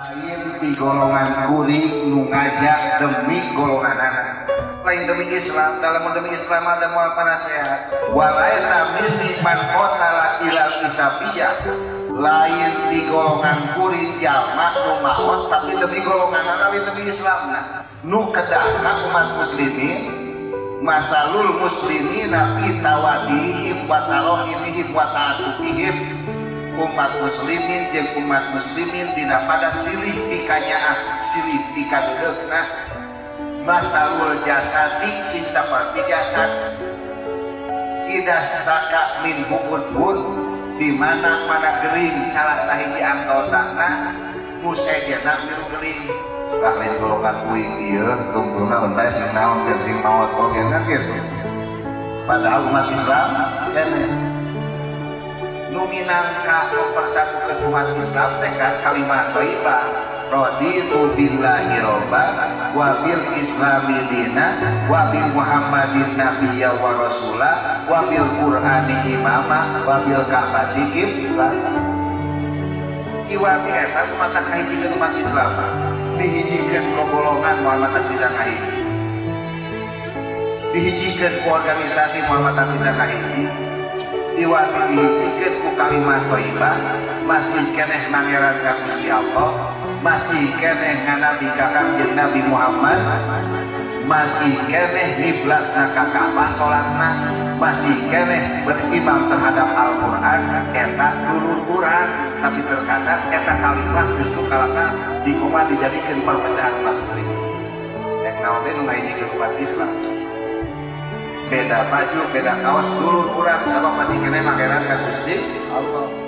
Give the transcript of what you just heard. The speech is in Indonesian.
lain di golongan kuring nu ngajak demi golongan anak lain demi Islam. Dalam demi Islam ada mual penasehat walaisa minni man qatala ilal isabiyah, lain di golongan kuring jalma nu maot tapi demi golongan anak lain demi Islam nu kedahna umat muslimin masalul muslimina fi tawadihim wa tarohimihim wa ta'atufihim, umat muslimin jeung umat muslimin tidak pada silih tikanya silih tikadeukna masalul jasadi sing saperti jasad idah saka min bu'udun di mana gering salah sahiji anggotana musajana milu gering lain golongan kuing ieu tunggulna untai sing naon jeung sing maot oge kan kitu. Padahal umat Islam keneh nu minangka mempersatukan umat Islam teh kan kalimat thayyibah raditu billahi robban wa bil islami dina wa bi muhammadin nabiyya wa rasula wa bil qur'ani imama wa bil ka'bati qiblah. Iwati eta mata kahiji umat Islam dihijikeun ku golongan Muhammad bisa kahiji, dihijikeun ku organisasi Muhammad bisa kahiji, diwati dihijikeun ku kalimat thayyibah masih keneh nangeran ka Gusti Allah, masih keneh nganabi ka Kanjeng Nabi Muhammad, masih keneh niblatna ka Ka'bah salatna, masih keneh berimam terhadap Al-Qur'an eta luluran. Tapi terkadang eta kalimat justru kalana di koma dijadikan perpecahan umat muslim. Yang naonnya nu ngahijikeun umat Islam beda baju beda kaos dulur urang sabab masih keneh mageran ka Gusti Allah.